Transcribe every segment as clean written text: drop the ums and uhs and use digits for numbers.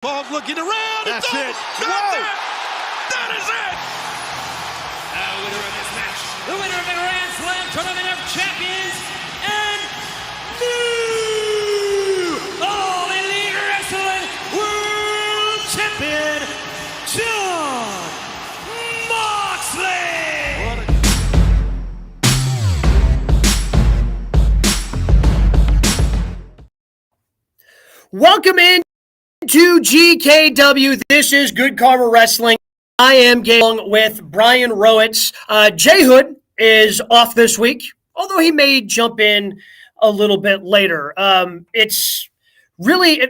Paul's looking around. That's it's it. That's it. That is it. The winner of this match, the winner of the Grand Slam Tournament of Champions, and new All Elite Wrestling World Champion, Jon Moxley. Welcome in to GKW. This is Good Karma Wrestling. I am along with Brian Rowitz. Jay Hood is off this week, although he may jump in a little bit later. It's really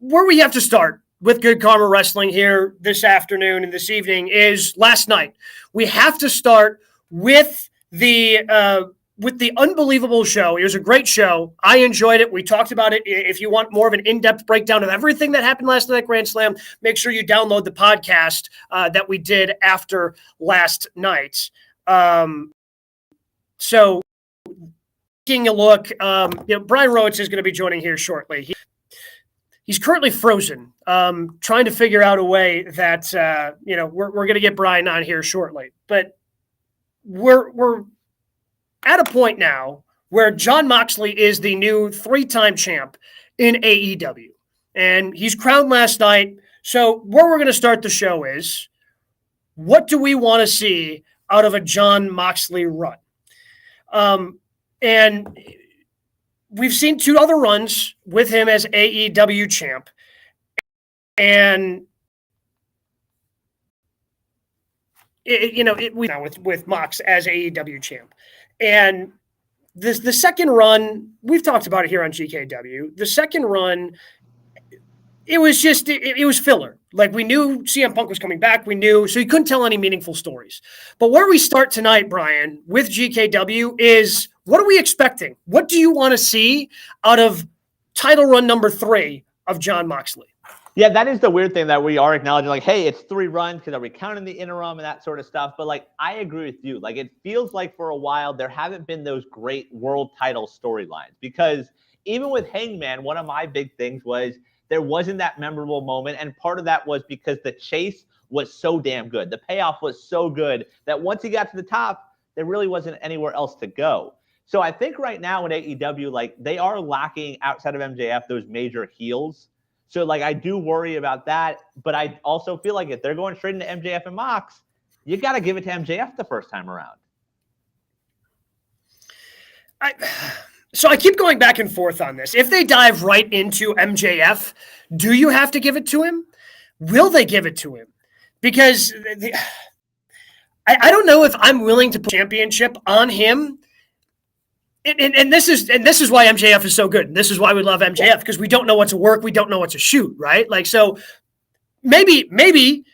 where we have to start with Good Karma Wrestling here this afternoon and this evening is last night. We have to start with the unbelievable show. It was a great show. I enjoyed it. We talked about it. If you want more of an in-depth breakdown of everything that happened last night at Grand Slam, make sure you download the podcast that we did after last night. So taking a look, Brian Rowitz is going to be joining here shortly. He's currently frozen, trying to figure out a way that, we're going to get Brian on here shortly. But we're at a point now where Jon Moxley is the new 3-time champ in AEW. And he's crowned last night. So where we're going to start the show is, what do we want to see out of a Jon Moxley run? And we've seen 2 other runs with him as AEW champ. And we now with Mox as AEW champ. And the second run, we've talked about it here on GKW. The second run, it was just, it was filler. Like, we knew CM Punk was coming back. We knew, so you couldn't tell any meaningful stories. But where we start tonight, Brian, with GKW is, what are we expecting? What do you want to see out of title run number 3 of Jon Moxley? Yeah, that is the weird thing that we are acknowledging. Like, hey, it's 3 runs because are we counting the interim and that sort of stuff? But, like, I agree with you. Like, it feels like for a while there haven't been those great world title storylines. Because even with Hangman, one of my big things was there wasn't that memorable moment. And part of that was because the chase was so damn good. The payoff was so good that once he got to the top, there really wasn't anywhere else to go. So I think right now in AEW, like, they are lacking outside of MJF those major heels. So, like, I do worry about that, but I also feel like if they're going straight into MJF and Mox, you got to give it to MJF the first time around. So I keep going back and forth on this. If they dive right into MJF, do you have to give it to him? Will they give it to him? Because I don't know if I'm willing to put championship on him. And this is why MJF is so good. And this is why we love MJF, because we don't know what's a work, we don't know what's a shoot, right? Like, so maybe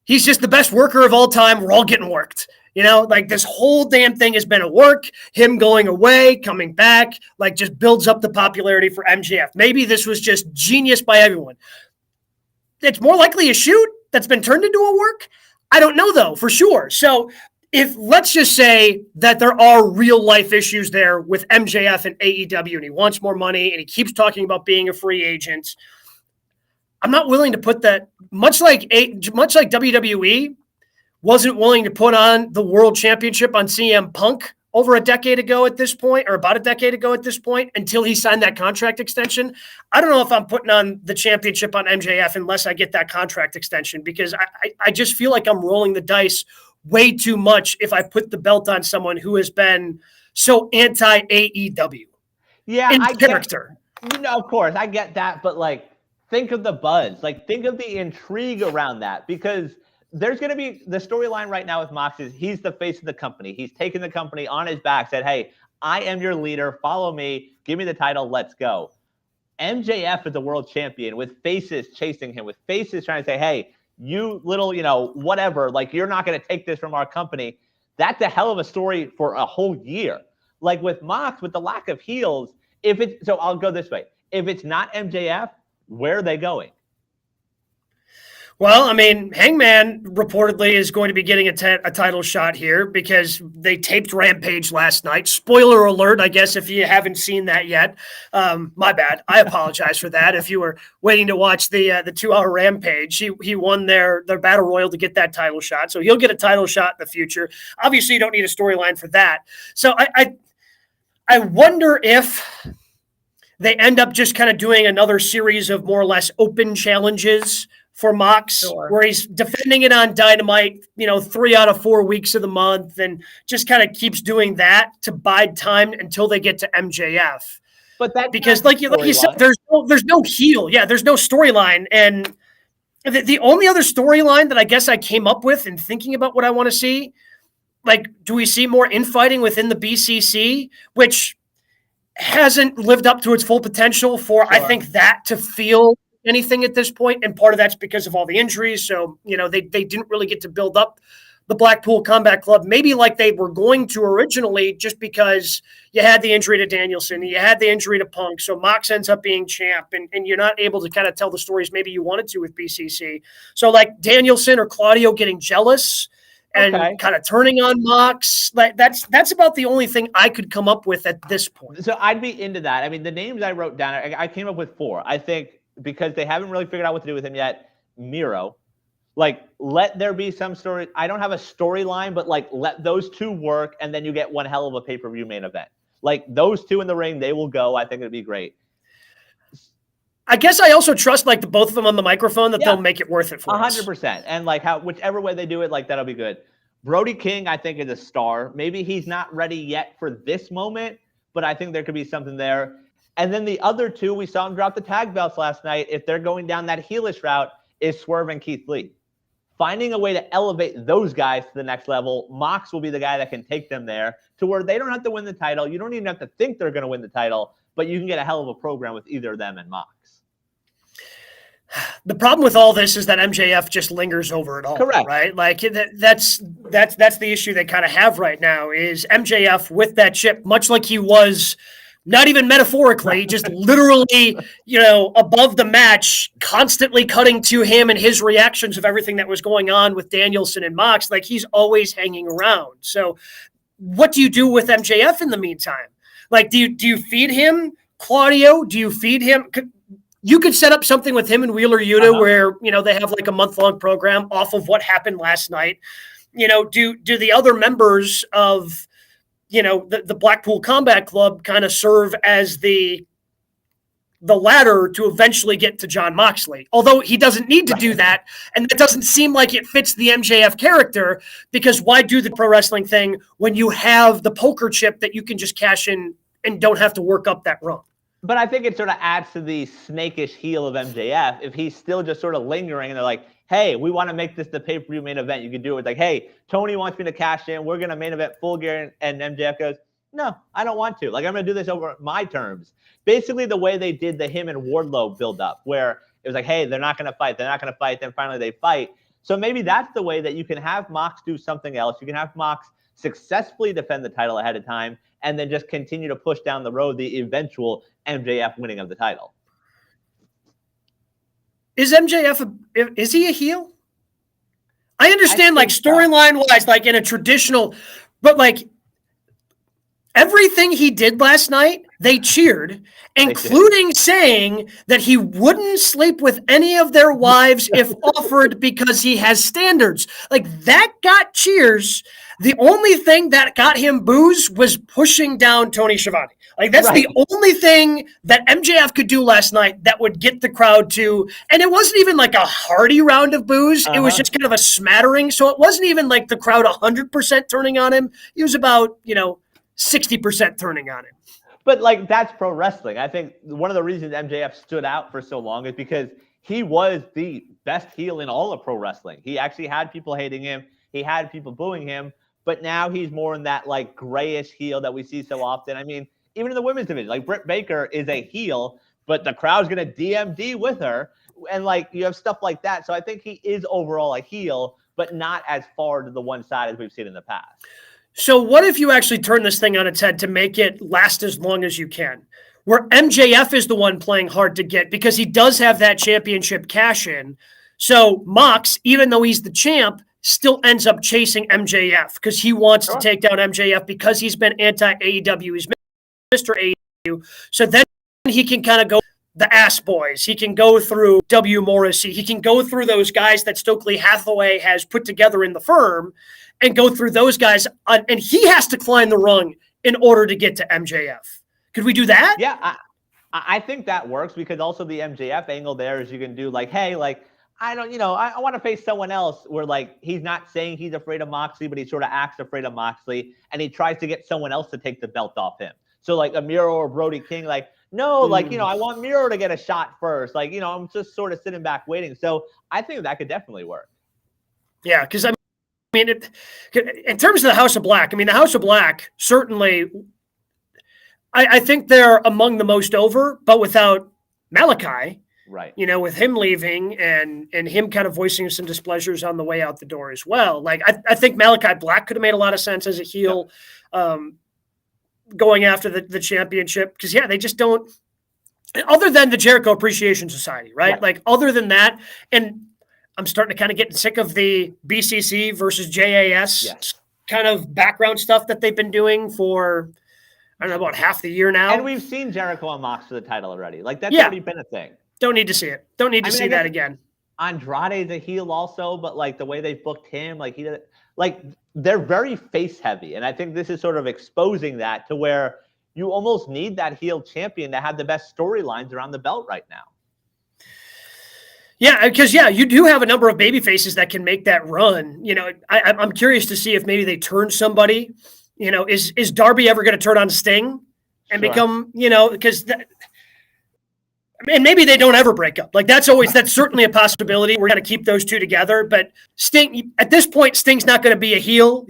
he's just the best worker of all time. We're all getting worked. Like, this whole damn thing has been a work. Him going away, coming back, like, just builds up the popularity for MJF. Maybe this was just genius by everyone. It's more likely a shoot that's been turned into a work. I don't know, though, for sure. So if, let's just say that there are real life issues there with MJF and AEW, and he wants more money and he keeps talking about being a free agent, I'm not willing to put that, much like WWE wasn't willing to put on the world championship on CM Punk over a decade ago at this point, or about a decade ago at this point, until he signed that contract extension. I don't know if I'm putting on the championship on MJF unless I get that contract extension, because I just feel like I'm rolling the dice way too much if I put the belt on someone who has been so anti-AEW. Yeah, in character. Of course, I get that, but, like, think of the buzz. Like, think of the intrigue around that, because there's going to be the storyline right now with Mox is he's the face of the company. He's taken the company on his back, said, hey, I am your leader. Follow me. Give me the title. Let's go. MJF is the world champion with faces chasing him, with faces trying to say, hey, you little, whatever, like, you're not going to take this from our company. That's a hell of a story for a whole year. Like, with Mox, with the lack of heels, so I'll go this way. If it's not MJF, where are they going? Well, I mean, Hangman reportedly is going to be getting a title shot here because they taped Rampage last night. Spoiler alert, I guess, if you haven't seen that yet. My bad. I apologize for that. If you were waiting to watch the 2-hour Rampage, he won their Battle Royal to get that title shot. So he'll get a title shot in the future. Obviously, you don't need a storyline for that. So I wonder if they end up just kind of doing another series of more or less open challenges for Mox, where he's defending it on Dynamite, 3 out of 4 weeks of the month, and just kind of keeps doing that to bide time until they get to MJF. But that because, like you said, there's no heel, there's no storyline, and the only other storyline that I guess I came up with in thinking about what I want to see, like, do we see more infighting within the BCC, which hasn't lived up to its full potential for I think that to feel anything at this point, and part of that's because of all the injuries. So, they didn't really get to build up the Blackpool Combat Club, maybe like they were going to originally, just because you had the injury to Danielson, you had the injury to Punk. So Mox ends up being champ, and you're not able to kind of tell the stories maybe you wanted to with BCC. So like Danielson or Claudio getting jealous and kind of turning on Mox, that's about the only thing I could come up with at this point. So I'd be into that. I mean, the names I wrote down, I came up with 4. I think, because they haven't really figured out what to do with him yet. Miro, like, let there be some story. I don't have a storyline, but like, let those 2 work, and then you get one hell of a pay-per-view main event. Like, those 2 in the ring, they will go. I think it'd be great. I guess I also trust like the both of them on the microphone that they'll make it worth it for 100%. And like whichever way they do it, like, that'll be good. Brody King, I think, is a star. Maybe he's not ready yet for this moment, but I think there could be something there. And then the other 2, we saw him drop the tag belts last night. If they're going down that heelish route, is Swerve and Keith Lee. Finding a way to elevate those guys to the next level, Mox will be the guy that can take them there to where they don't have to win the title. You don't even have to think they're going to win the title, but you can get a hell of a program with either them and Mox. The problem with all this is that MJF just lingers over it all. Correct. Right? Like that's the issue they kind of have right now is MJF with that chip, much like he was. Not even metaphorically, just literally, above the match, constantly cutting to him and his reactions of everything that was going on with Danielson and Mox. Like, he's always hanging around. So what do you do with MJF in the meantime? Like, do you feed him Claudio? Do you feed him? You could set up something with him and Wheeler Yuta where, they have like a month-long program off of what happened last night. Do the other members of the Blackpool Combat Club kind of serve as the ladder to eventually get to Jon Moxley. Although he doesn't need to do that, and that doesn't seem like it fits the MJF character, because why do the pro wrestling thing when you have the poker chip that you can just cash in and don't have to work up that run? But I think it sort of adds to the snakish heel of MJF if he's still just sort of lingering and they're like, hey, we want to make this the pay-per-view main event. You can do it with like, hey, Tony wants me to cash in. We're going to main event Full Gear. And MJF goes, no, I don't want to. Like, I'm going to do this over my terms. Basically the way they did the him and Wardlow build up, where it was like, hey, they're not going to fight. They're not going to fight. Then finally they fight. So maybe that's the way that you can have Mox do something else. You can have Mox successfully defend the title ahead of time and then just continue to push down the road the eventual MJF winning of the title. Is MJF is he a heel? I understand, like, storyline wise, like in a traditional, but like everything he did last night, they cheered, including saying that he wouldn't sleep with any of their wives if offered because he has standards. Like, that got cheers. The only thing that got him boos was pushing down Tony Schiavone. Like, that's the only thing that MJF could do last night that would get the crowd to, and it wasn't even like a hearty round of boos. It was just kind of a smattering. So it wasn't even like the crowd 100% turning on him. He was about, 60% turning on him. But like, that's pro wrestling. I think one of the reasons MJF stood out for so long is because he was the best heel in all of pro wrestling. He actually had people hating him. He had people booing him, but now he's more in that like grayish heel that we see so often. I mean, even in the women's division, like Britt Baker is a heel, but the crowd's going to DMD with her. And like, you have stuff like that. So I think he is overall a heel, but not as far to the one side as we've seen in the past. So what if you actually turn this thing on its head to make it last as long as you can, where MJF is the one playing hard to get because he does have that championship cash in. So Mox, even though he's the champ, still ends up chasing MJF because he wants to take down MJF because he's been anti-AEW. He's Mr. AEW. So then he can kind of go the Ass Boys. He can go through W. Morrissey. He can go through those guys that Stokely Hathaway has put together in the firm and go through those guys. And he has to climb the rung in order to get to MJF. Could we do that? Yeah, I think that works because also the MJF angle there is you can do like, hey, like, I don't, I want to face someone else where like he's not saying he's afraid of Moxley, but he sort of acts afraid of Moxley and he tries to get someone else to take the belt off him. So like a Miro or Brody King, like, no, like, I want Miro to get a shot first. Like, I'm just sort of sitting back waiting. So I think that could definitely work. Yeah, because I mean, in terms of the House of Black, I mean, the House of Black certainly, I think they're among the most over, but without Malachi, right? With him leaving and him kind of voicing some displeasures on the way out the door as well. Like, I think Malachi Black could have made a lot of sense as a heel. Yeah. Going after the championship, because they just don't, other than the Jericho Appreciation Society, right? Like other than that, and I'm starting to kind of get sick of the BCC versus JAS kind of background stuff that they've been doing for, I don't know, about half the year now. And we've seen Jericho and Mox for the title already. Like that's already been a thing. Don't need to see it. Don't need to see that again. Andrade's a heel also, but like the way they booked him, like they're very face heavy. And I think this is sort of exposing that to where you almost need that heel champion to have the best storylines around the belt right now. Yeah, because you do have a number of baby faces that can make that run. I'm curious to see if maybe they turn somebody. Is Darby ever going to turn on Sting and become, because and maybe they don't ever break up. Like that's certainly a possibility. We're going to keep those two together. But Sting, at this point, Sting's not going to be a heel.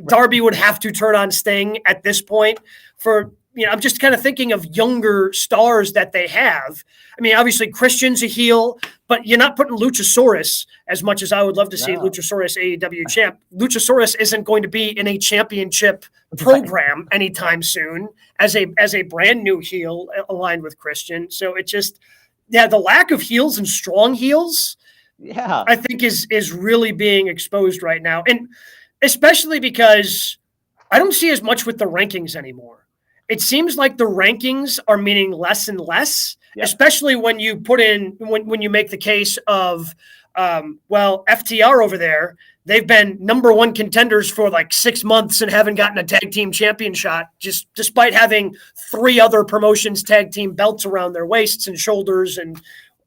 Darby would have to turn on Sting at this point for, I'm just kind of thinking of younger stars that they have. I mean, obviously Christian's a heel, but you're not putting Luchasaurus as much as I would love to see Luchasaurus AEW champ. Luchasaurus isn't going to be in a championship program anytime soon as a brand new heel aligned with Christian. So it just, the lack of heels and strong heels, I think is really being exposed right now. And especially because I don't see as much with the rankings anymore. It seems like the rankings are meaning less and less, especially when you put in, when you make the case of, FTR over there, they've been number one contenders for like 6 months and haven't gotten a tag team champion shot, just despite having 3 other promotions tag team belts around their waists and shoulders and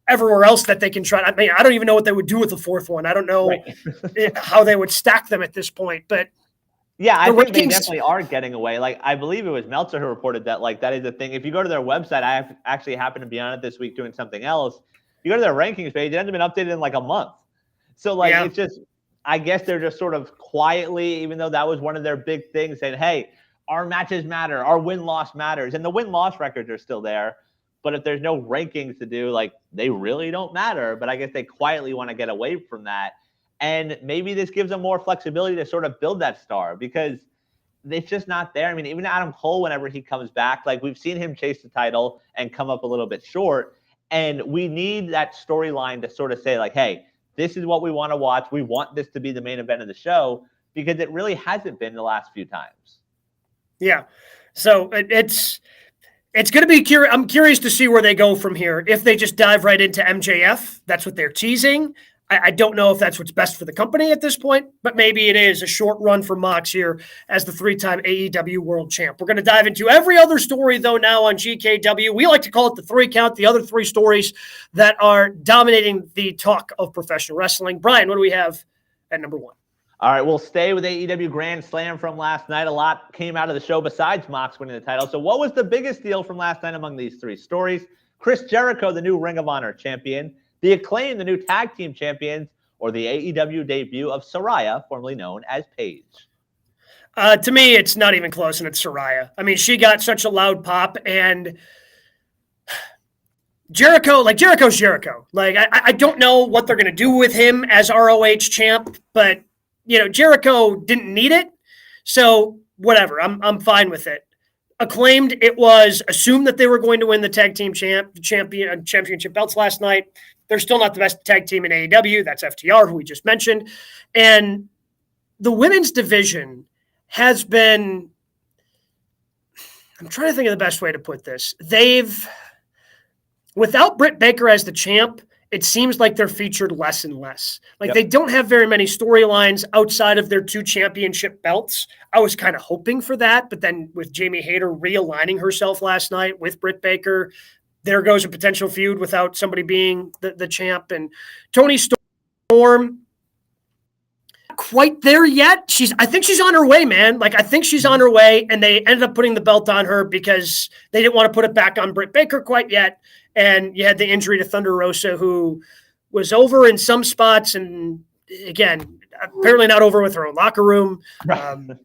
everywhere else that they can try. I mean, I don't even know what they would do with the 4th one. I don't know how they would stack them at this point, but yeah, I think they definitely are getting away. Like, I believe it was Meltzer who reported that, like, that is a thing. If you go to their website, I actually happened to be on it this week doing something else. You go to their rankings page, it hasn't been updated in like a month. So, like, it's just, I guess they're just sort of quietly, even though that was one of their big things, saying, hey, our matches matter, our win-loss matters. And the win-loss records are still there. But if there's no rankings to do, like, they really don't matter. But I guess they quietly want to get away from that. And maybe this gives them more flexibility to sort of build that star because it's just not there. I mean, even Adam Cole, whenever he comes back, like we've seen him chase the title and come up a little bit short. And we need that storyline to sort of say like, hey, this is what we want to watch. We want this to be the main event of the show because it really hasn't been the last few times. Yeah. So it's going to be curious. I'm curious to see where they go from here. If they just dive right into MJF, that's what they're teasing. I don't know if that's what's best for the company at this point, but maybe it is a short run for Mox here as the 3-time AEW World Champ. We're going to dive into every other story, though, now on GKW. We like to call it the 3 count, the other 3 stories that are dominating the talk of professional wrestling. Brian, what do we have at number 1? All right, we'll stay with AEW Grand Slam from last night. A lot came out of the show besides Mox winning the title. So what was the biggest deal from last night among these 3 stories? Chris Jericho, the new Ring of Honor champion. The Acclaim, the new tag team champions, or the AEW debut of Saraya, formerly known as Paige? To me, it's not even close, and it's Saraya. I mean, she got such a loud pop, and Jericho's Jericho. Like, I don't know what they're going to do with him as ROH champ, but, Jericho didn't need it, so whatever. I'm fine with it. Acclaimed, it was assumed that they were going to win the tag team championship belts last night. They're still not the best tag team in AEW. That's FTR, who we just mentioned. And the women's division has been, I'm trying to think of the best way to put this. Without Britt Baker as the champ, it seems like they're featured less and less. Like they don't have very many storylines outside of their 2 championship belts. I was kind of hoping for that, but then with Jamie Hayter realigning herself last night with Britt Baker, there goes a potential feud without somebody being the champ. And Toni Storm, quite there yet. I think she's on her way, man. Like, I think she's on her way, and they ended up putting the belt on her because they didn't want to put it back on Britt Baker quite yet. And you had the injury to Thunder Rosa, who was over in some spots, and again, apparently not over with her own locker room. But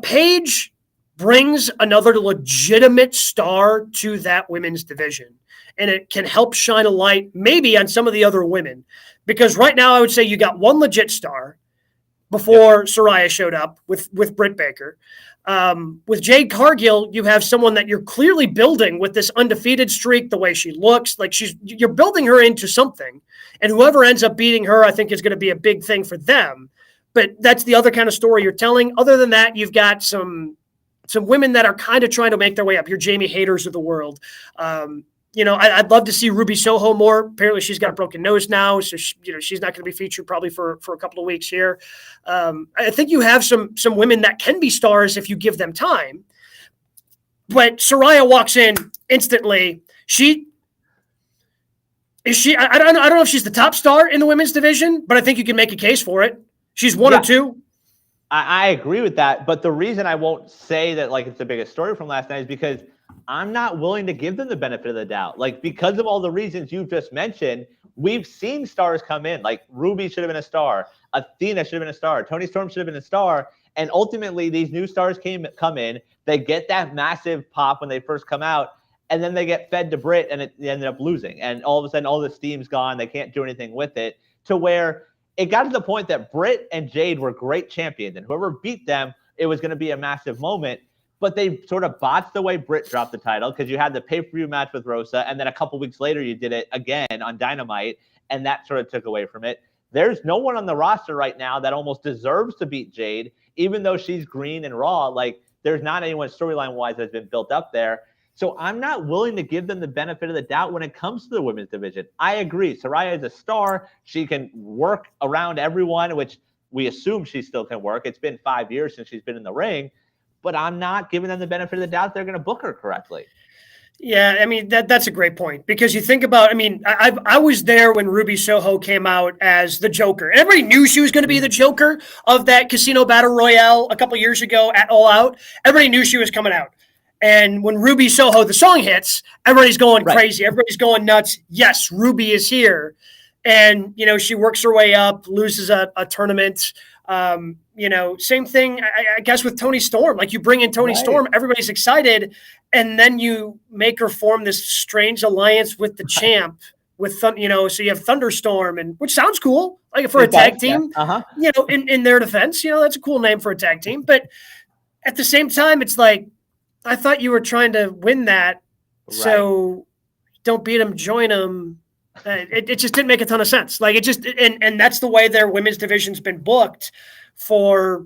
Paige brings another legitimate star to that women's division, and it can help shine a light maybe on some of the other women. Because right now I would say you got one legit star before Saraya showed up with Britt Baker. With Jade Cargill, you have someone that you're clearly building with this undefeated streak, the way she looks. Like, you're building her into something. And whoever ends up beating her, I think, is going to be a big thing for them. But that's the other kind of story you're telling. Other than that, you've got some women that are kind of trying to make their way up. Your Jamie Hayters of the world. I'd love to see Ruby Soho more. Apparently she's got a broken nose now, so she's not going to be featured probably for a couple of weeks here. I think you have some women that can be stars if you give them time. But Saraya walks in instantly. I don't know if she's the top star in the women's division, but I think you can make a case for it. She's one or two. I agree with that, but the reason I won't say that like it's the biggest story from last night is because I'm not willing to give them the benefit of the doubt. Like, because of all the reasons you've just mentioned, we've seen stars come in. Like, Ruby should have been a star. Athena should have been a star. Toni Storm should have been a star. And ultimately, these new stars come in. They get that massive pop when they first come out, and then they get fed to Britt, and they ended up losing. And all of a sudden, all the steam's gone. They can't do anything with it, to where it got to the point that Britt and Jade were great champions, and whoever beat them, it was going to be a massive moment. But they sort of botched the way Britt dropped the title, because you had the pay-per-view match with Rosa, and then a couple weeks later you did it again on Dynamite, and that sort of took away from it. There's no one on the roster right now that almost deserves to beat Jade, even though she's green and raw. Like, there's not anyone storyline-wise that's been built up there. So I'm not willing to give them the benefit of the doubt when it comes to the women's division. I agree. Saraya is a star. She can work around everyone, which we assume she still can work. It's been 5 years since she's been in the ring. But I'm not giving them the benefit of the doubt they're going to book her correctly. Yeah, I mean, that's a great point, because you think about, I mean, I was there when Ruby Soho came out as the Joker. Everybody knew she was going to be the Joker of that Casino Battle Royale a couple years ago at All Out. Everybody knew she was coming out. And when Ruby Soho, the song hits, everybody's going crazy. Everybody's going nuts. Yes, Ruby is here. And, she works her way up, loses a tournament. Same thing, I guess, with Toni Storm. Like, you bring in Toni Storm, everybody's excited, and then you make her form this strange alliance with the champ, so you have Thunderstorm, which sounds cool, like for a tag team. Yeah. In their defense, that's a cool name for a tag team. But at the same time, it's like, I thought you were trying to win that, so don't beat them, join them. It just didn't make a ton of sense. Like, it just, and that's the way their women's division's been booked for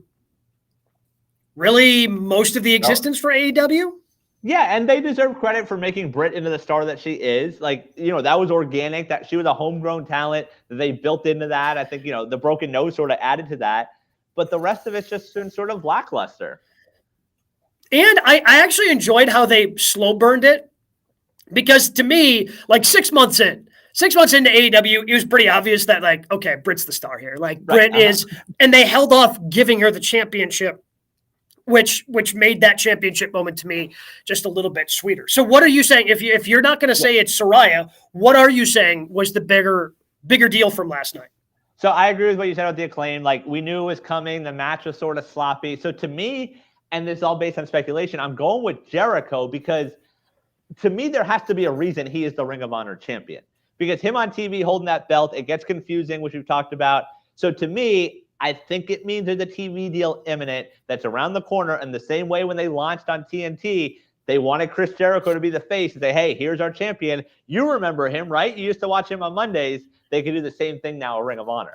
really most of the existence for AEW. Yeah, and they deserve credit for making Britt into the star that she is. Like, that was organic, that she was a homegrown talent that they built into that. I think, the broken nose sort of added to that. But the rest of it's just been sort of lackluster. And I actually enjoyed how they slow burned it, because to me, like 6 months into AEW, it was pretty obvious that, like, okay, Britt's the star here. Like, Britt is, and they held off giving her the championship, which made that championship moment to me just a little bit sweeter. So what are you saying? If you're not going to say it's Saraya, what are you saying was the bigger deal from last night? So I agree with what you said about the Acclaim. Like, we knew it was coming. The match was sort of sloppy. So to me, and this is all based on speculation, I'm going with Jericho, because to me, there has to be a reason he is the Ring of Honor champion. Because him on TV holding that belt, it gets confusing, which we've talked about. So to me, I think it means there's a TV deal imminent that's around the corner. And the same way when they launched on TNT, They wanted Chris Jericho to be the face and say, hey, here's our champion. You remember him, right? You used to watch him on Mondays. They could do the same thing now at Ring of Honor.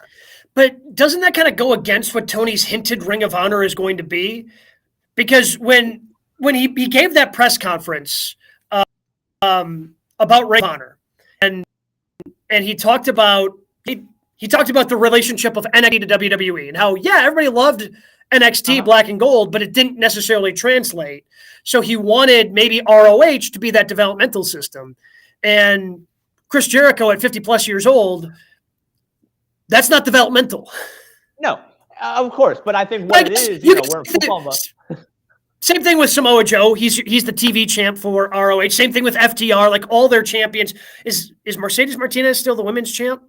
But doesn't that kind of go against what Tony's hinted Ring of Honor is going to be? Because when he gave that press conference about Ring of Honor, and he talked about he talked about the relationship of NXT to WWE and how, yeah, everybody loved NXT Black and Gold, but it didn't necessarily translate. So he wanted maybe ROH to be that developmental system. And Chris Jericho at 50 plus years old, that's not developmental. No, of course. But I think what it is, we're in football mode. Same thing with Samoa Joe. He's the TV champ for ROH. Same thing with FTR. Like all their champions. Is Mercedes Martinez still the women's champ?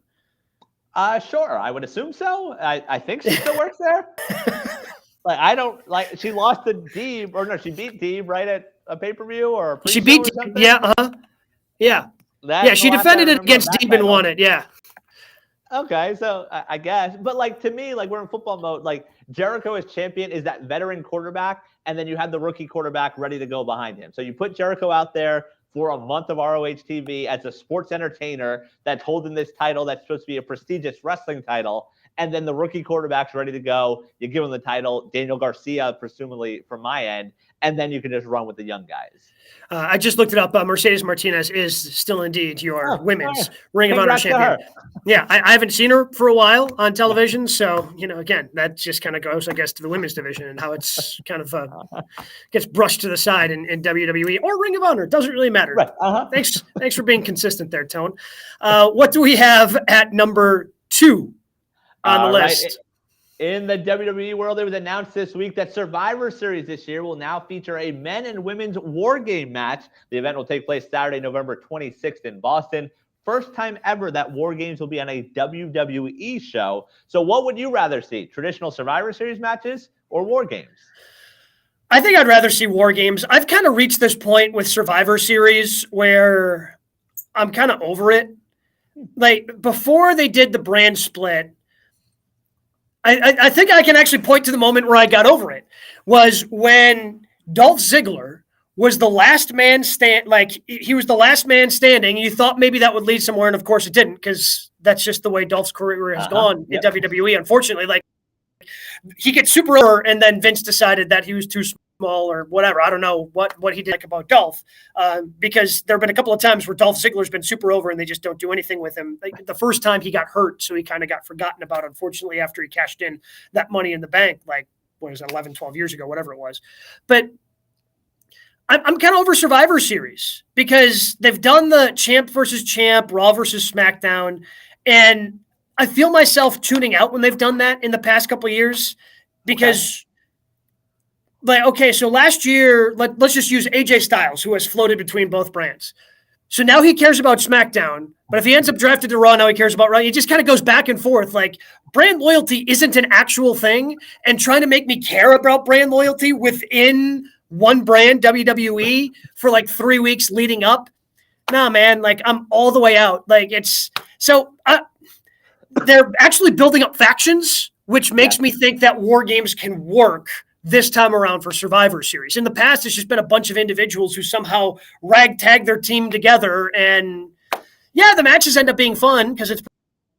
Sure. I would assume so. I think she still works there. She lost to Deeb, or no, she beat Deeb right at a pay-per-view or a she beat Deeb, yeah. She defended it against Deeb and won it. Yeah. Okay, so I guess, but to me, we're in football mode. Jericho as champion is that veteran quarterback, and then you have the rookie quarterback ready to go behind him. So you put Jericho out there for a month of ROH TV as a sports entertainer that's holding this title that's supposed to be a prestigious wrestling title. And then the rookie quarterback's ready to go. You give him the title, Daniel Garcia, presumably from my end, and then you can just run with the young guys. I just looked it up. Mercedes Martinez is still indeed your women's Ring of Honor champion. Yeah, I haven't seen her for a while on television. So, again, that just kind of goes, I guess, to the women's division and how it's kind of gets brushed to the side in WWE or Ring of Honor. It doesn't really matter. Right. Thanks for being consistent there, Tone. What do we have at number 2 on the list? Right. In the WWE world, it was announced this week that Survivor Series this year will now feature a men and women's War Game match. The event will take place Saturday, November 26th in Boston. First time ever that War Games will be on a WWE show. So what would you rather see, traditional Survivor Series matches or War Games? I think I'd rather see War Games. I've kind of reached this point with Survivor Series where I'm kind of over it. Before they did the brand split, I think I can actually point to the moment where I got over it, was when Dolph Ziggler was the last man he was the last man standing. You thought maybe that would lead somewhere, and of course it didn't, because that's just the way Dolph's career has gone in WWE. Unfortunately, he gets super over, and then Vince decided that he was too small or whatever. I don't know what he did about Dolph, because there have been a couple of times where Dolph Ziggler's been super over and they just don't do anything with him. The first time he got hurt, so he kind of got forgotten about, unfortunately, after he cashed in that Money in the Bank, 11, 12 years ago, whatever it was. But I'm kind of over Survivor Series because they've done the champ versus champ, Raw versus SmackDown, and I feel myself tuning out when they've done that in the past couple of years because so last year, let's just use AJ Styles, who has floated between both brands. So now he cares about SmackDown, but if he ends up drafted to Raw, now he cares about Raw. It just kind of goes back and forth. Brand loyalty isn't an actual thing, and trying to make me care about brand loyalty within one brand, WWE, for 3 weeks leading up. Nah, man, I'm all the way out. They're actually building up factions, which makes me think that War Games can work this time around for Survivor Series. In the past, it's just been a bunch of individuals who somehow ragtag their team together. And the matches end up being fun because it's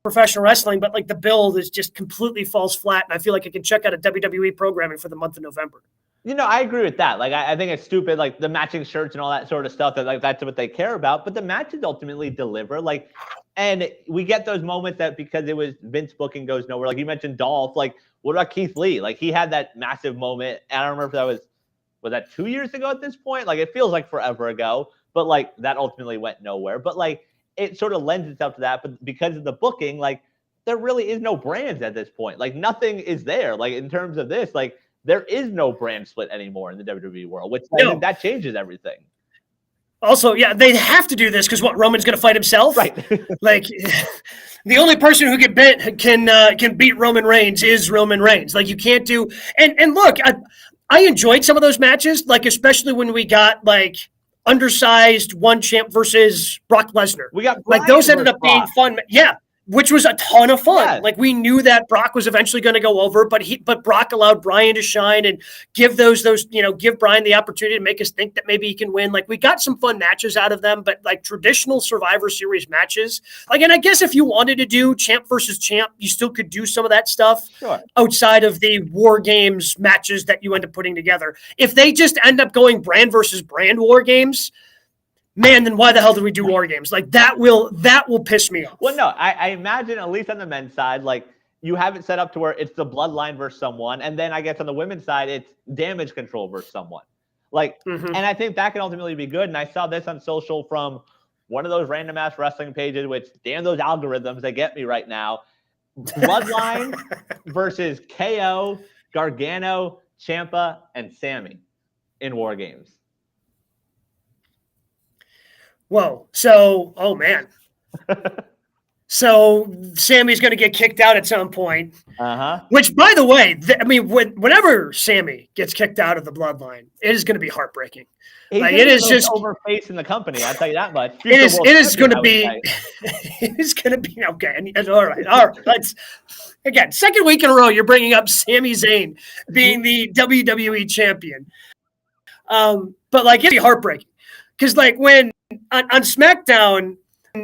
professional wrestling, but the build is just completely falls flat. And I feel like I can check out a WWE programming for the month of November. I agree with that. I think it's stupid, the matching shirts and all that sort of stuff, that that's what they care about. But the matches ultimately deliver. And we get those moments that because it was Vince booking goes nowhere. You mentioned Dolph. What about Keith Lee? He had that massive moment. And I don't remember if was that 2 years ago at this point? It feels like forever ago. But that ultimately went nowhere. But it sort of lends itself to that. But because of the booking, there really is no brands at this point. Nothing is there. In terms of this, there is no brand split anymore in the WWE world, which I think that changes everything. Also, they have to do this because Roman's going to fight himself, right? The only person who can beat Roman Reigns is Roman Reigns. You can't do. And look, I enjoyed some of those matches, especially when we got undersized one champ versus Brock Lesnar. We got those ended up being fun. Yeah. which was a ton of fun. Yeah. Like we knew that Brock was eventually going to go over, but Brock allowed Brian to shine and give give Brian the opportunity to make us think that maybe he can win. Like we got some fun matches out of them, but like traditional Survivor Series matches, like, and I guess if you wanted to do champ versus champ, you still could do some of that stuff outside of the War Games matches that you end up putting together. If they just end up going brand versus brand War Games, man, then why the hell did we do War Games? Like that will piss me off. Well, no, I imagine at least on the men's side, like you have it set up to where it's the bloodline versus someone, and then I guess on the women's side, it's damage control versus someone. Like, and I think that can ultimately be good. And I saw this on social from one of those random ass wrestling pages, which damn those algorithms, they get me right now. Bloodline versus KO, Gargano, Ciampa, and Sammy in War Games. Whoa. So, oh man. So Sammy's going to get kicked out at some point. Which, by the way, whenever Sammy gets kicked out of the bloodline, it is going to be heartbreaking. Like, it is just over face in the company. I'll tell you that much. It is going to be. It is going to be okay. All right. Let's again. Second week in a row, you're bringing up Sami Zayn being the WWE champion. But like, it'd be heartbreaking because like when on SmackDown,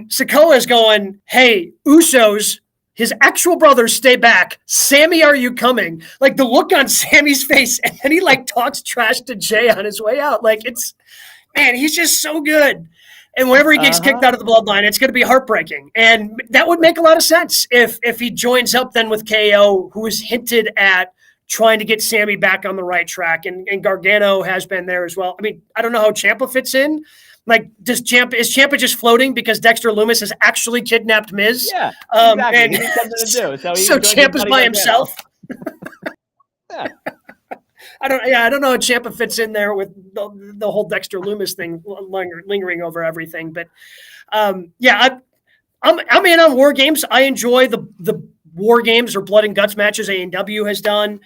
Sikoa is going, hey, Usos, his actual brothers, stay back. Sammy, are you coming? Like the look on Sammy's face, and then he like talks trash to Jay on his way out. Like man, he's just so good. And whenever he gets kicked out of the bloodline, it's going to be heartbreaking. And that would make a lot of sense if he joins up then with KO, who is hinted at trying to get Sammy back on the right track. And Gargano has been there as well. I mean, I don't know how Ciampa fits in. Like, is Ciampa just floating because Dexter Lumis has actually kidnapped Miz? Yeah, exactly. And he needs something to do. So Ciampa's by himself. Yeah. I don't know how Ciampa fits in there with the whole Dexter Lumis thing lingering over everything. But I'm in on War Games. I enjoy the War Games or Blood and Guts matches AEW has done.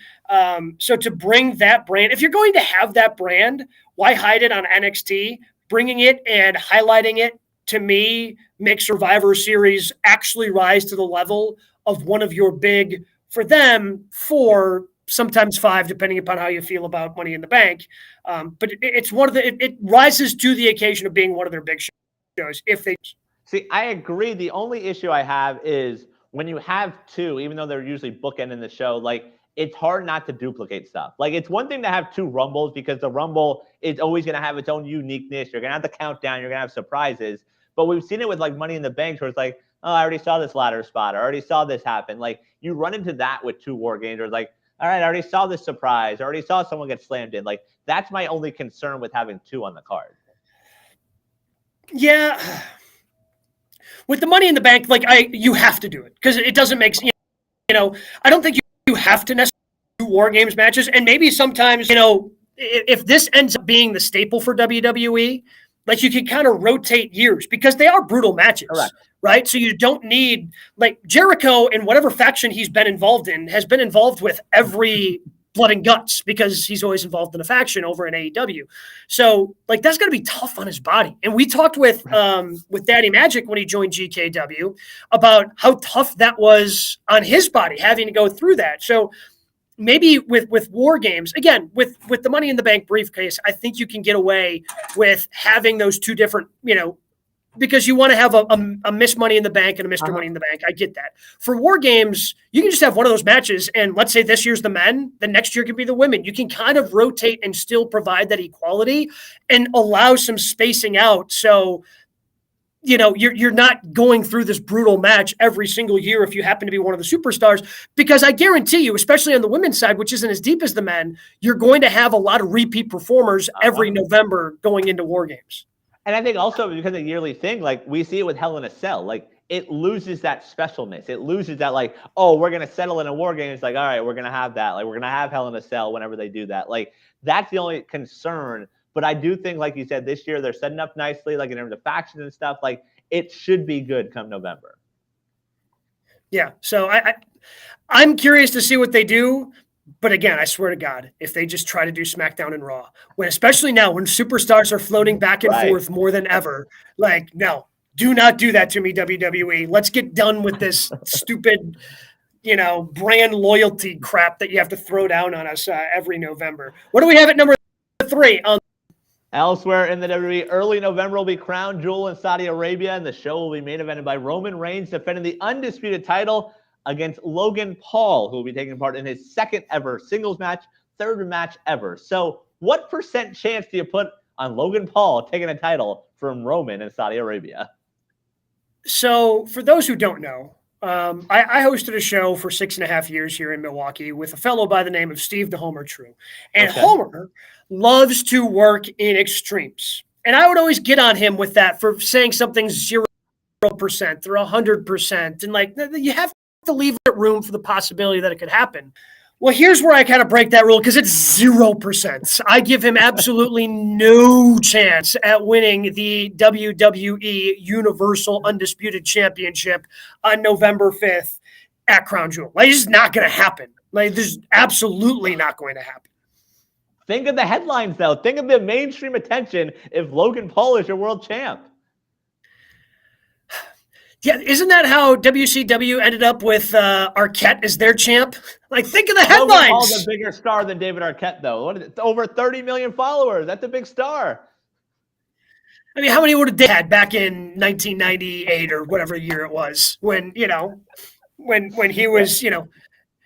So to bring that brand, if you're going to have that brand, why hide it on NXT? Bringing it and highlighting it, to me, makes Survivor Series actually rise to the level of one of your big, for them, 4, sometimes 5, depending upon how you feel about Money in the Bank. But it's one of it rises to the occasion of being one of their big shows. If they see, I agree. The only issue I have is when you have 2, even though they're usually bookending the show, like it's hard not to duplicate stuff. Like it's one thing to have 2 Rumbles because the Rumble is always going to have its own uniqueness. You're going to have the countdown. You're going to have surprises. But we've seen it with like Money in the Bank where it's like, oh, I already saw this ladder spot. I already saw this happen. Like you run into that with 2 War Games where it's like, all right, I already saw this surprise. I already saw someone get slammed in. Like that's my only concern with having 2 on the card. Yeah. With the Money in the Bank, like you have to do it because it doesn't make sense. I don't think you have to necessarily do War Games matches. And maybe sometimes, if this ends up being the staple for WWE, like you can kind of rotate years because they are brutal matches, right? So you don't need, like Jericho in whatever faction he's been involved in has been involved with every Blood and Guts because he's always involved in a faction over in AEW. So like that's going to be tough on his body. And we talked with Daddy Magic when he joined GKW about how tough that was on his body having to go through that. So maybe with War Games, again, with the Money in the Bank briefcase, I think you can get away with having those 2 different, because you want to have a Miss Money in the Bank and a Mr. Money in the Bank. I get that. For War Games, you can just have one of those matches, and let's say this year's the men, the next year can be the women. You can kind of rotate and still provide that equality and allow some spacing out. So, you're not going through this brutal match every single year if you happen to be one of the superstars, because I guarantee you, especially on the women's side, which isn't as deep as the men, you're going to have a lot of repeat performers every November going into War Games. And I think also because of the yearly thing, like we see it with Hell in a Cell, like it loses that specialness. It loses that like, oh, we're going to settle in a War Game. It's like, all right, we're going to have that. Like we're going to have Hell in a Cell whenever they do that. Like that's the only concern. But I do think, like you said, this year they're setting up nicely, like in terms of factions and stuff. Like it should be good come November. Yeah. So I'm curious to see what they do. But again, I swear to God, if they just try to do SmackDown and Raw, especially now when superstars are floating back and forth more than ever, like, no, Do not do that to me, WWE. Let's get done with this stupid, brand loyalty crap that you have to throw down on us every November. What do we have at number 3? Elsewhere in the WWE, early November will be Crown Jewel in Saudi Arabia, and the show will be main evented by Roman Reigns defending the undisputed title against Logan Paul, who will be taking part in his second ever singles match, third match ever. So what % chance do you put on Logan Paul taking a title from Roman in Saudi Arabia? So for those who don't know, I hosted a show for 6.5 years here in Milwaukee with a fellow by the name of Steve the Homer True. And okay. Homer loves to work in extremes. And I would always get on him with that for saying something 0% or 100%. And you have to leave room for the possibility that it could happen. Well, here's where I kind of break that rule because it's 0%. I give him absolutely no chance at winning the WWE Universal Undisputed Championship on November 5th at Crown Jewel. It's just not going to happen. This is absolutely not going to happen. Think of the headlines, though. Think of the mainstream attention if Logan Paul is your world champ. Yeah, isn't that how WCW ended up with Arquette as their champ? Think of the headlines. Logan Paul's a bigger star than David Arquette, though. What is it? Over 30 million followers. That's a big star. I mean, how many would have they had back in 1998 or whatever year it was when when he was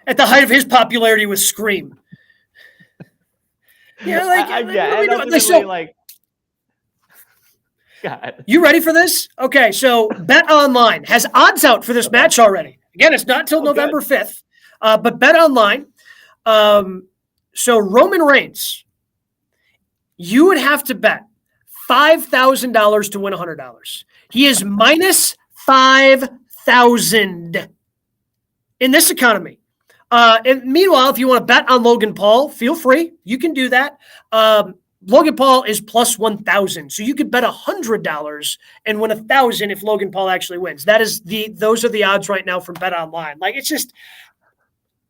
at the height of his popularity with Scream? God. You ready for this? Okay, so Bet Online has odds out for this match already. Again, it's not until November 5th, but Bet Online. So Roman Reigns, you would have to bet $5,000 to win $100. He is minus 5,000 in this economy. And meanwhile, if you want to bet on Logan Paul, feel free. You can do that. Logan Paul is plus 1,000. So you could bet $100 and win 1,000 if Logan Paul actually wins. Those are the odds right now from Bet Online. It's just,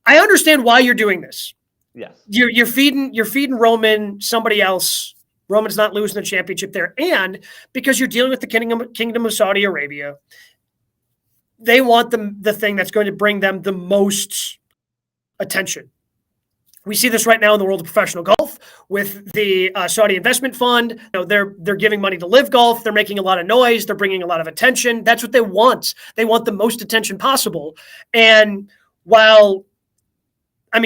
I understand why you're doing this. Yes. You're feeding Roman somebody else. Roman's not losing the championship there. And because you're dealing with the Kingdom of Saudi Arabia, they want the thing that's going to bring them the most attention. We see this right now in the world of professional golf with the Saudi Investment Fund. They're giving money to Live Golf. They're making a lot of noise. They're bringing a lot of attention. That's what they want. They want the most attention possible. And while, I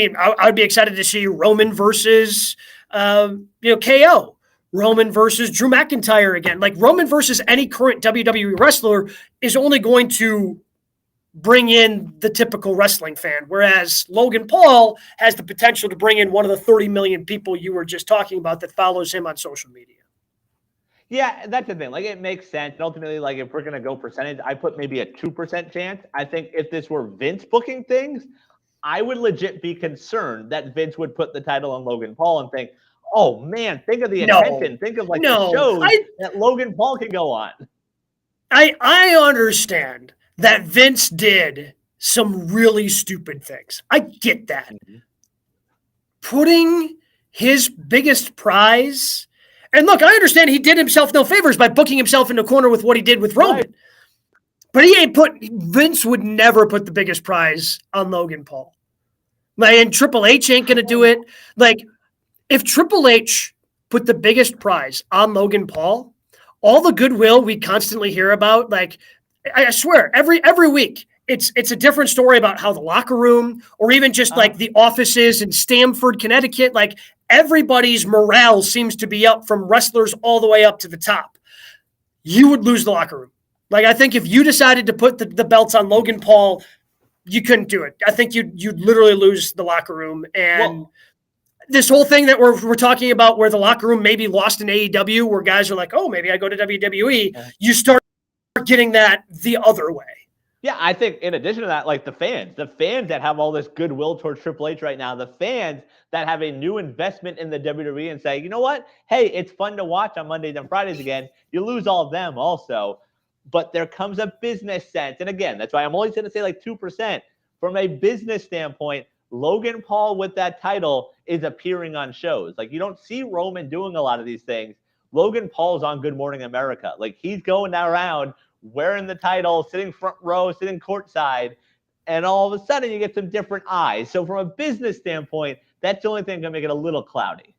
would be excited to see Roman versus, KO. Roman versus Drew McIntyre again. Roman versus any current WWE wrestler is only going to bring in the typical wrestling fan, whereas Logan Paul has the potential to bring in one of the 30 million people you were just talking about that follows him on social media. Yeah, that's the thing. It makes sense. And ultimately, if we're going to go percentage, I put maybe a 2% chance. I think if this were Vince booking things, I would legit be concerned that Vince would put the title on Logan Paul and think, oh, man, think of the attention. Think of the shows that Logan Paul can go on. I understand that Vince did some really stupid things. I get that. Mm-hmm. Putting his biggest prize, and look, I understand he did himself no favors by booking himself in the corner with what he did with Roman. Right. But Vince would never put the biggest prize on Logan Paul. And Triple H ain't going to do it. If Triple H put the biggest prize on Logan Paul, all the goodwill we constantly hear about, I swear, every week, it's a different story about how the locker room or even just the offices in Stamford, Connecticut, everybody's morale seems to be up from wrestlers all the way up to the top. You would lose the locker room. I think if you decided to put the belts on Logan Paul, you couldn't do it. I think you'd literally lose the locker room. And this whole thing that we're talking about where the locker room may be lost in AEW, where guys are like, oh, maybe I go to WWE. Yeah. You start getting that the other way. Yeah, I think in addition to that, the fans that have all this goodwill towards Triple H right now, the fans that have a new investment in the WWE and say, you know what? Hey, it's fun to watch on Mondays and Fridays again. You lose all of them also. But there comes a business sense. And again, that's why I'm always going to say 2%. From a business standpoint, Logan Paul with that title is appearing on shows. You don't see Roman doing a lot of these things. Logan Paul's on Good Morning America. He's going around wearing the title, sitting front row, sitting courtside, and all of a sudden you get some different eyes. So from a business standpoint, that's the only thing going to make it a little cloudy.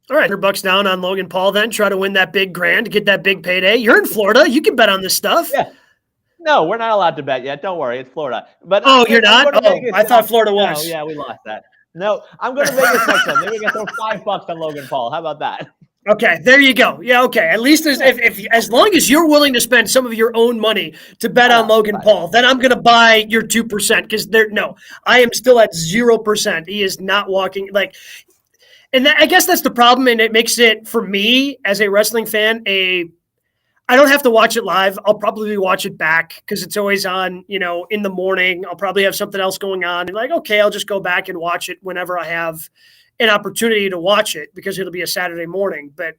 All right, $100 down on Logan Paul then. Try to win that big grand, get that big payday. You're in Florida. You can bet on this stuff. Yeah. No, we're not allowed to bet yet. Don't worry. It's Florida. But you're not? I thought Florida was. No, yeah, we lost that. No, I'm going to Vegas next time. Maybe we can throw $5 on Logan Paul. How about that? Okay, there you go. Yeah, okay. At least as long as you're willing to spend some of your own money to bet on Logan Paul, then I'm going to buy your 2% because I am still at 0%. He is not walking and I guess that's the problem, and it makes it for me as a wrestling fan I don't have to watch it live. I'll probably watch it back because it's always on, in the morning. I'll probably have something else going on, and okay, I'll just go back and watch it whenever I have an opportunity to watch it because it'll be a Saturday morning. But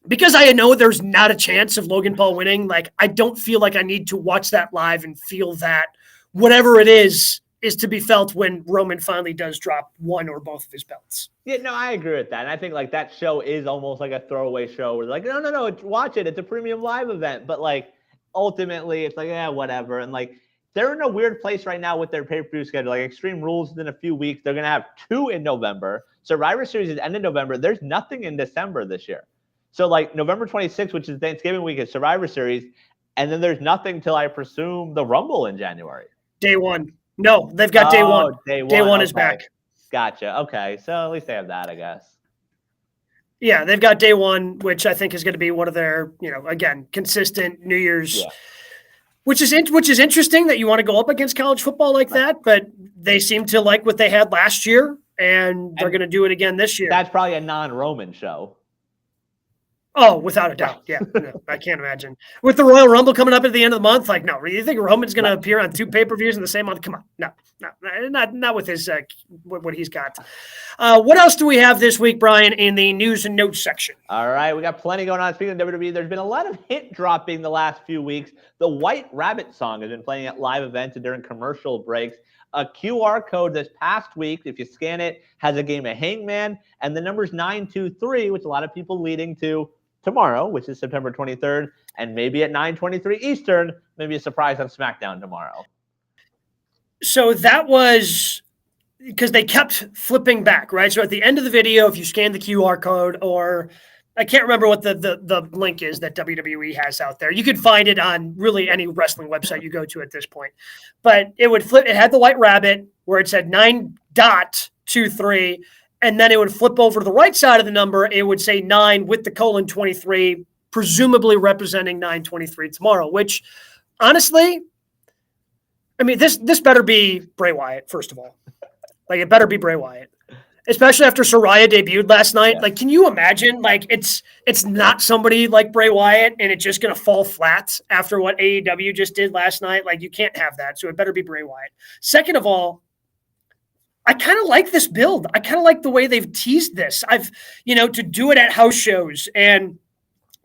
because I know there's not a chance of Logan Paul winning, I don't feel like I need to watch that live and feel that whatever it is to be felt when Roman finally does drop one or both of his belts. Yeah, no, I agree with that. And I think that show is almost like a throwaway show where they're no, watch it. It's a premium live event. But ultimately it's whatever. And they're in a weird place right now with their pay-per-view schedule. Extreme Rules is in a few weeks. They're going to have 2 in November. Survivor Series is end of November. There's nothing in December this year. So November 26th, which is Thanksgiving week, is Survivor Series. And then there's nothing till I presume the Rumble in January. Day one. No, they've got day one. Day one is back. Gotcha. Okay. So at least they have that, I guess. Yeah, they've got day one, which I think is going to be one of their, again, consistent New Year's, which is interesting that you want to go up against college football like that, but they seem to like what they had last year, and they're going to do it again this year. That's probably a non-Roman show. Oh, without a doubt. Yeah, no, I can't imagine. With the Royal Rumble coming up at the end of the month, no, you think Roman's going to appear on 2 pay-per-views in the same month? Come on. No, not with his what he's got. What else do we have this week, Brian, in the news and notes section? All right, we got plenty going on. Speaking of WWE, there's been a lot of hit dropping the last few weeks. The White Rabbit song has been playing at live events and during commercial breaks. A QR code this past week, if you scan it, has a game of Hangman, and the number's 923, which a lot of people leading to tomorrow, which is September 23rd, and maybe at 9:23 Eastern, maybe a surprise on SmackDown tomorrow. So that was because they kept flipping back, right? So at the end of the video, if you scan the QR code, or I can't remember what the link is that WWE has out there. You could find it on really any wrestling website you go to at this point. But it would flip. It had the White Rabbit where it said 9.23. And then it would flip over to the right side of the number. It would say 9 with the :23, presumably representing 9:23 tomorrow, which honestly, this better be Bray Wyatt, first of all. It better be Bray Wyatt, especially after Saraya debuted last night. Yeah. Can you imagine, it's not somebody like Bray Wyatt and it's just going to fall flat after what AEW just did last night? You can't have that. So it better be Bray Wyatt. Second of all, I kind of like this build. I kind of like the way they've teased this. To do it at house shows. And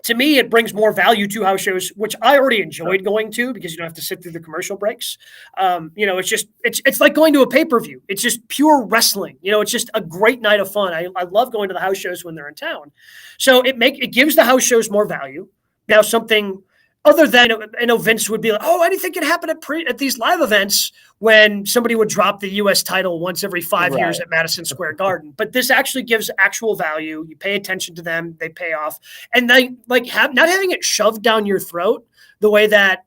to me, it brings more value to house shows, which I already enjoyed going to because you don't have to sit through the commercial breaks. It's like going to a pay-per-view. It's just pure wrestling. It's just a great night of fun. I love going to the house shows when they're in town. So it gives the house shows more value. Now, something other than, I know Vince would be like, anything can happen at these live events when somebody would drop the U.S. title once every 5 years at Madison Square Garden. But this actually gives actual value. You pay attention to them. They pay off. And they not having it shoved down your throat the way that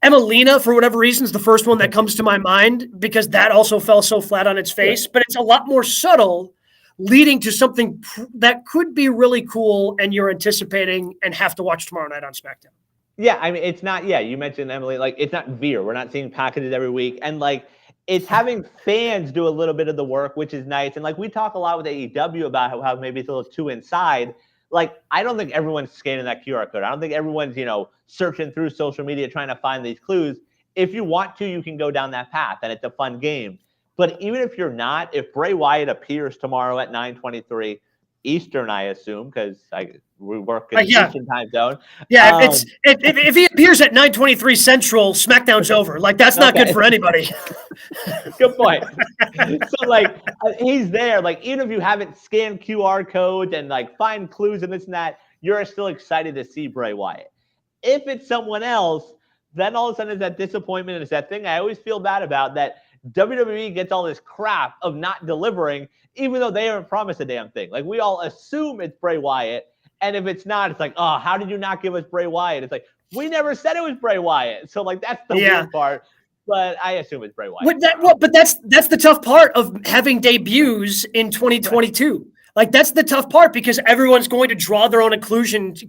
Emelina, for whatever reason, is the first one that comes to my mind because that also fell so flat on its face. But it's a lot more subtle, leading to something that could be really cool and you're anticipating and have to watch tomorrow night on SmackDown. Yeah, it's not, you mentioned Emily, it's not Veer. We're not seeing packages every week. And it's having fans do a little bit of the work, which is nice. And we talk a lot with AEW about how maybe it's a little too inside. I don't think everyone's scanning that QR code. I don't think everyone's, searching through social media trying to find these clues. If you want to, you can go down that path and it's a fun game. But even if you're not, if Bray Wyatt appears tomorrow at 9:23 Eastern, I assume, because we work in the Eastern time zone. Yeah, if he appears at 9:23 Central, SmackDown's over. That's not good for anybody. Good point. So he's there. Even if you haven't scanned QR codes and find clues and this and that, you're still excited to see Bray Wyatt. If it's someone else, then all of a sudden it's that disappointment. It's that thing I always feel bad about, that WWE gets all this crap of not delivering, even though they haven't promised a damn thing. Like, we all assume it's Bray Wyatt, and if it's not, it's like, oh, how did you not give us Bray Wyatt? It's like, we never said it was Bray Wyatt. So, like, that's the weird part. But I assume it's Bray Wyatt. But that's the tough part of having debuts in 2022. Right. Like, that's the tough part, because everyone's going to draw their own conclusions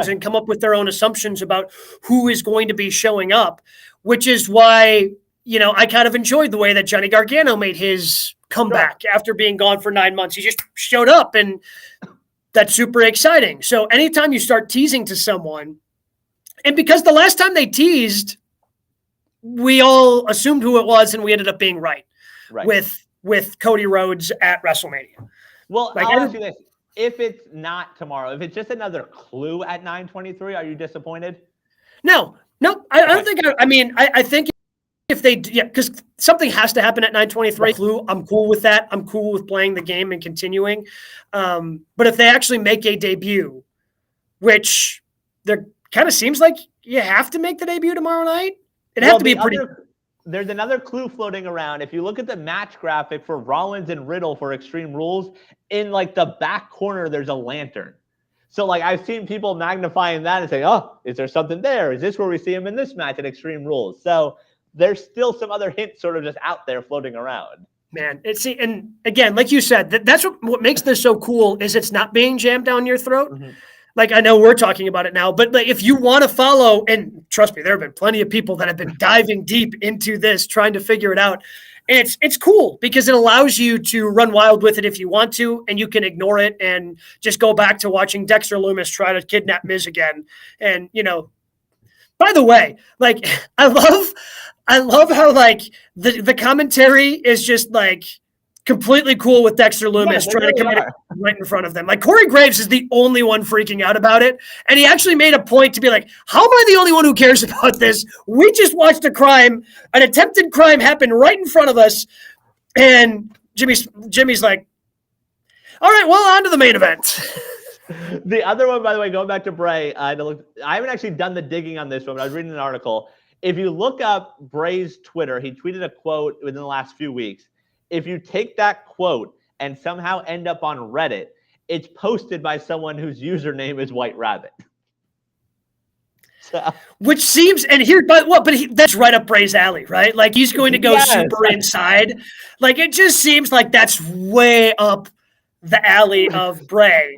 and come up with their own assumptions about who is going to be showing up, which is why, you know, I kind of enjoyed the way that Johnny Gargano made his comeback after being gone for 9 months. He just showed up, and that's super exciting. So anytime you start teasing to someone, and because the last time they teased, we all assumed who it was, and we ended up being right. with Cody Rhodes at WrestleMania. Well, like, I'll ask you this. If it's not tomorrow, if it's just another clue at 9:23, are you disappointed? No, I don't think. I think if they, because something has to happen at 9:23. Clue, I'm cool with that. I'm cool with playing the game and continuing. But if they actually make a debut, which there kind of seems like you have to make the debut tomorrow night, it'd have to be pretty. There's another clue floating around. If you look at the match graphic for Rollins and Riddle for Extreme Rules, in like the back corner, there's a lantern. So like I've seen people magnifying that and saying, oh, is there something there? Is this where we see him in this match at Extreme Rules? So there's still some other hints sort of just out there floating around. Man, and again, like you said, that's what makes this so cool is it's not being jammed down your throat. Mm-hmm. Like, I know we're talking about it now, but like, if you want to follow, and trust me, there have been plenty of people that have been diving deep into this, trying to figure it out. And it's cool because it allows you to run wild with it if you want to, and you can ignore it and just go back to watching Dexter Lumis try to kidnap Miz again. And, you know, by the way, like, I love how like the commentary is just like completely cool with Dexter Lumis trying to come in right in front of them. Like, Corey Graves is the only one freaking out about it. And he actually made a point to be like, how am I the only one who cares about this? We just watched an attempted crime happen right in front of us. And Jimmy's like, all right, well, on to the main event. The other one, by the way, going back to Bray, I haven't actually done the digging on this one, but I was reading an article. If you look up Bray's Twitter, he tweeted a quote within the last few weeks. If you take that quote and somehow end up on Reddit, it's posted by someone whose username is White Rabbit. So. Which seems, and here, but that's right up Bray's alley, right? Like, he's going to go super inside. Like, it just seems like that's way up the alley of Bray.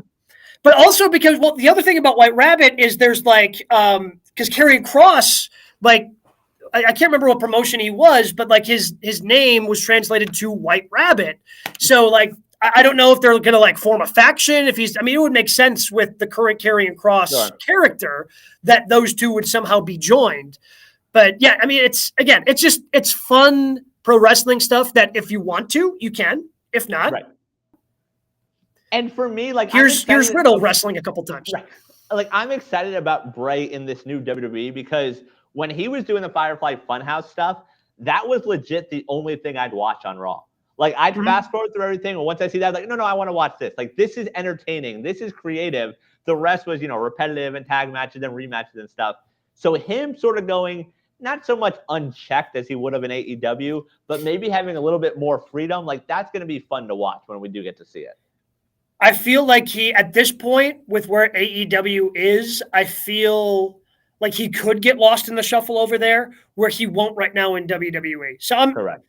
But also because, well, the other thing about White Rabbit is there's like, because Karrion Kross, like, I can't remember what promotion he was, but like his name was translated to White Rabbit. So like, I don't know if they're going to like form a faction. It would make sense with the current Karrion Kross character that those two would somehow be joined. But yeah, I mean, it's fun pro wrestling stuff that if you want to, you can. If not, right. And for me, like, here's Riddle wrestling a couple times. Right. Like, I'm excited about Bray in this new WWE because when he was doing the Firefly Funhouse stuff, that was legit the only thing I'd watch on Raw. Like, I'd fast forward through everything, and once I see that, like, no, I want to watch this. Like, this is entertaining. This is creative. The rest was, repetitive and tag matches and rematches and stuff. So him sort of going not so much unchecked as he would have in AEW, but maybe having a little bit more freedom, like, that's going to be fun to watch when we do get to see it. I feel like at this point, with where AEW is, I feel like he could get lost in the shuffle over there where he won't right now in WWE. So I'm correct.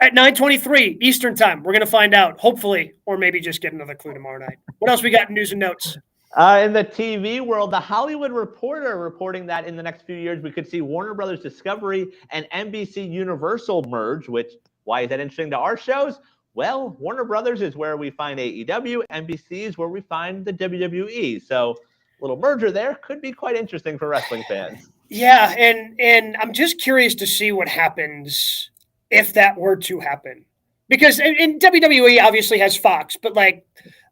At 9:23 Eastern time, we're going to find out, hopefully, or maybe just get another clue tomorrow night. What else we got in news and notes? In the TV world, the Hollywood Reporter reporting that in the next few years, we could see Warner Brothers Discovery and NBC Universal merge, which, why is that interesting to our shows? Well, Warner Brothers is where we find AEW. NBC is where we find the WWE. So little merger there could be quite interesting for wrestling fans. Yeah, and I'm just curious to see what happens if that were to happen. Because in WWE obviously has Fox, but like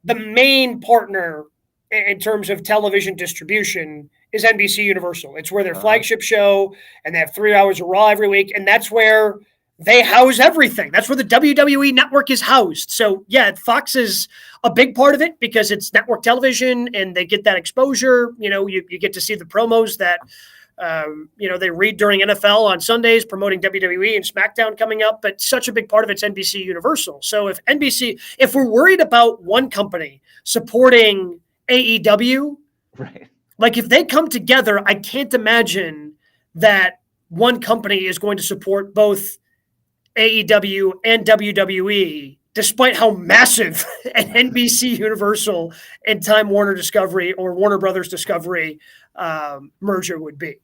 the main partner in terms of television distribution is NBC Universal. It's where their flagship show, and they have 3 hours of Raw every week, and that's where they house everything. That's where the WWE network is housed. So yeah, Fox is a big part of it because it's network television and they get that exposure. You get to see the promos that, they read during NFL on Sundays promoting WWE and SmackDown coming up, but such a big part of it's NBC Universal. So if we're worried about one company supporting AEW, right? Like if they come together, I can't imagine that one company is going to support both AEW and WWE, despite how massive an NBC Universal and Time Warner Discovery or Warner Brothers Discovery merger would be.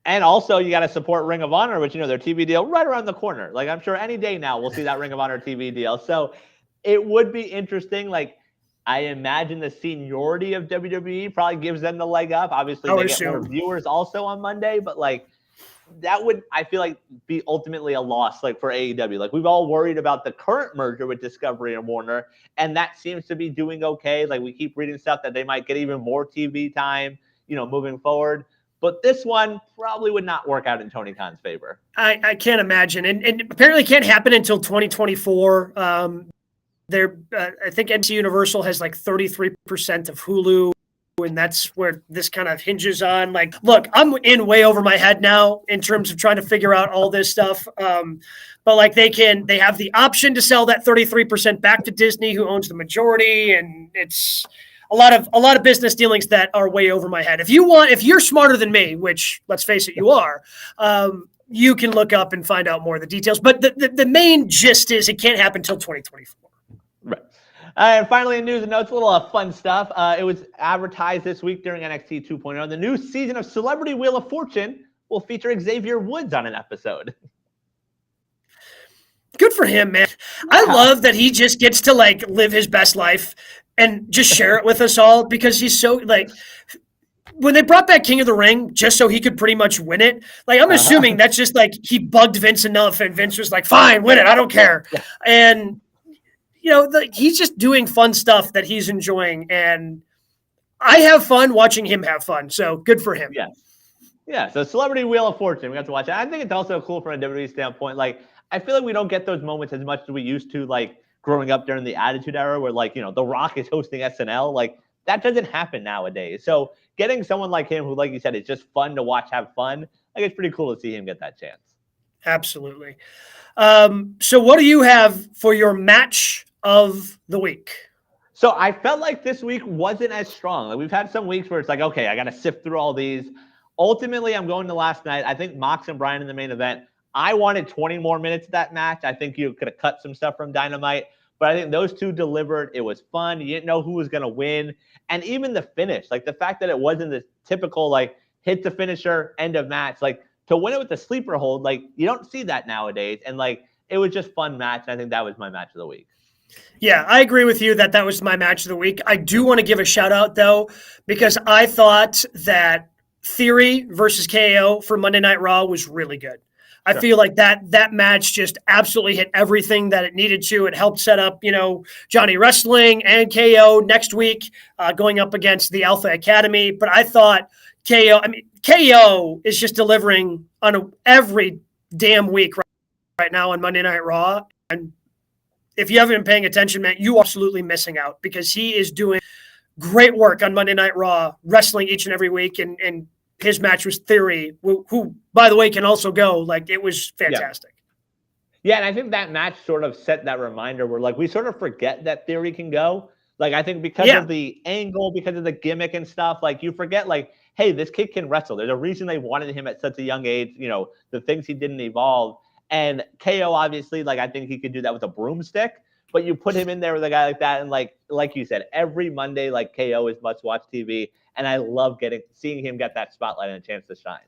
And also, you got to support Ring of Honor, which, their TV deal right around the corner. Like, I'm sure any day now we'll see that Ring of Honor TV deal. So it would be interesting. Like, I imagine the seniority of WWE probably gives them the leg up. Obviously, they get more viewers also on Monday, but like that would, I feel like, be ultimately a loss like for AEW. Like we've all worried about the current merger with Discovery and Warner, and that seems to be doing okay. Like we keep reading stuff that they might get even more TV time, moving forward. But this one probably would not work out in Tony Khan's favor. I can't imagine, and apparently can't happen until 2024. I think NBC Universal has like 33% of Hulu, and that's where this kind of hinges on. Like, look, I'm in way over my head now in terms of trying to figure out all this stuff. But like they have the option to sell that 33% back to Disney, who owns the majority, and it's a lot of business dealings that are way over my head. If you're smarter than me, which let's face it, you are, you can look up and find out more of the details. But the main gist is it can't happen until 2024. Right. And finally, in news and notes, a little fun stuff. It was advertised this week during NXT 2.0. The new season of Celebrity Wheel of Fortune will feature Xavier Woods on an episode. Good for him, man. Yeah. I love that he just gets to like live his best life and just share it with us all, because he's so like, when they brought back King of the Ring just so he could pretty much win it, like I'm assuming that's just like he bugged Vince enough and Vince was like, fine, win it, I don't care. Yeah. And he's just doing fun stuff that he's enjoying, and I have fun watching him have fun. So good for him. Yeah. So Celebrity Wheel of Fortune, we got to watch it. I think it's also cool from a WWE standpoint. Like, I feel like we don't get those moments as much as we used to, like growing up during the Attitude Era, where like The Rock is hosting SNL. Like that doesn't happen nowadays. So getting someone like him, who, like you said, is just fun to watch, have fun. Like it's pretty cool to see him get that chance. Absolutely. So what do you have for your match of the week? So I felt like this week wasn't as strong. Like we've had some weeks where it's like, okay, I got to sift through all these. Ultimately, I'm going to last night. I think Mox and Brian in the main event. I wanted 20 more minutes of that match. I think you could have cut some stuff from Dynamite, but I think those two delivered. It was fun. You didn't know who was going to win. And even the finish, like the fact that it wasn't the typical, like hit the finisher, end of match, like to win it with the sleeper hold, like you don't see that nowadays. And like, it was just fun match. And I think that was my match of the week. Yeah, I agree with you that was my match of the week. I do want to give a shout out though, because I thought that Theory versus KO for Monday Night Raw was really good. I feel like that match just absolutely hit everything that it needed to. It helped set up, Johnny Wrestling and KO next week going up against the Alpha Academy. But I thought KO is just delivering on every damn week right now on Monday Night Raw. And if you haven't been paying attention, man, you are absolutely missing out, because he is doing great work on Monday Night Raw, wrestling each and every week. And his match was Theory, who, by the way, can also go. Like, it was fantastic. Yeah, and I think that match sort of set that reminder where, like, we sort of forget that Theory can go. Like, I think because of the angle, because of the gimmick and stuff, like, you forget, like, hey, this kid can wrestle. There's a reason they wanted him at such a young age, the things he didn't evolve. And KO, obviously, like, I think he could do that with a broomstick. But you put him in there with a guy like that, and like you said, every Monday, like KO is must-watch TV, and I love seeing him get that spotlight and a chance to shine.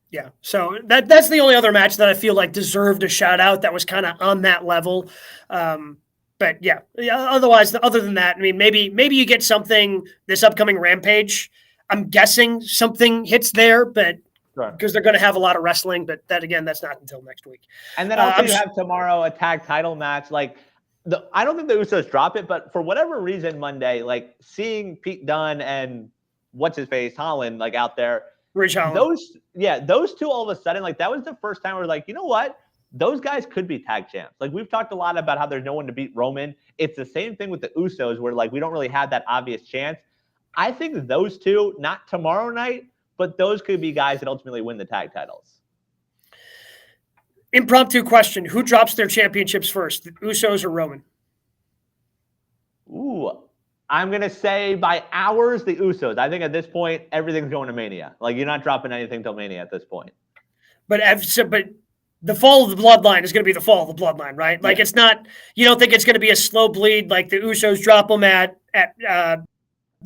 Yeah, so that's the only other match that I feel like deserved a shout-out that was kind of on that level. But yeah, otherwise, other than that, I mean, maybe you get something this upcoming Rampage. I'm guessing something hits there, but because they're going to have a lot of wrestling, but that's not until next week. And then also you have tomorrow a tag title match, like. I don't think the Usos drop it, but for whatever reason, Monday, like seeing Pete Dunne and Holland, like out there, Ridge Holland. those two all of a sudden, like that was the first time we're like, you know what? those guys could be tag champs. Like, we've talked a lot about how there's no one to beat Roman. It's the same thing with the Usos, where like we don't really have that obvious chance. I think those two, not tomorrow night, but those could be guys that ultimately win the tag titles. Impromptu question: who drops their championships first, the Usos or Roman? Ooh, I'm going to say by hours, the Usos. I think at this point, everything's going to Mania. Like, you're not dropping anything till Mania at this point. But the fall of the bloodline is going to be the fall of the bloodline, right? Like, it's not, you don't think it's going to be a slow bleed like the Usos drop them at the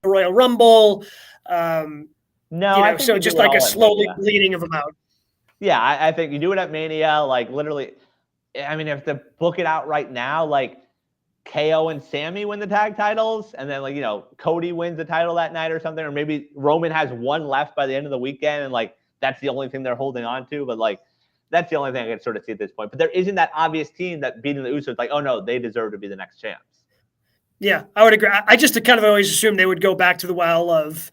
Royal Rumble. No, I think so just like a slowly bleeding of them out. Yeah, I think you do it at Mania, like literally. I mean, if to book it out right now, like KO and Sammy win the tag titles, and then like, Cody wins the title that night or something, or maybe Roman has one left by the end of the weekend, and like that's the only thing they're holding on to. But like, that's the only thing I can sort of see at this point. But there isn't that obvious team that beating the Usos, like, oh no, they deserve to be the next champs. Yeah, I would agree. I just kind of always assumed they would go back to the well of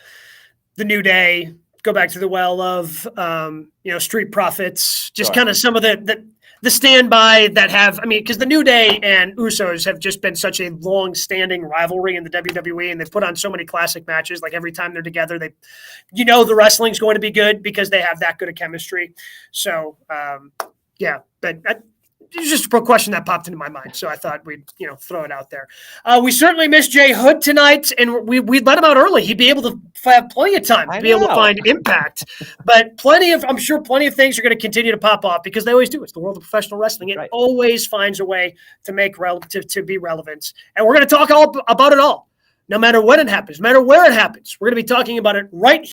the New Day, go back to the well of Street Profits, just kind of some of the standby that have, I mean, because the New Day and Usos have just been such a long-standing rivalry in the WWE, and they've put on so many classic matches. Like, every time they're together, the wrestling's going to be good because they have that good of chemistry. So, but it's just a question that popped into my mind, so I thought we'd throw it out there. We certainly missed Jay Hood tonight, and we'd let him out early. He'd be able to have plenty of time to be able to find impact. But I'm sure plenty of things are going to continue to pop off because they always do. It's the world of professional wrestling. It always finds a way to make to be relevant, and we're going to talk all about it all, no matter when it happens, no matter where it happens. We're going to be talking about it right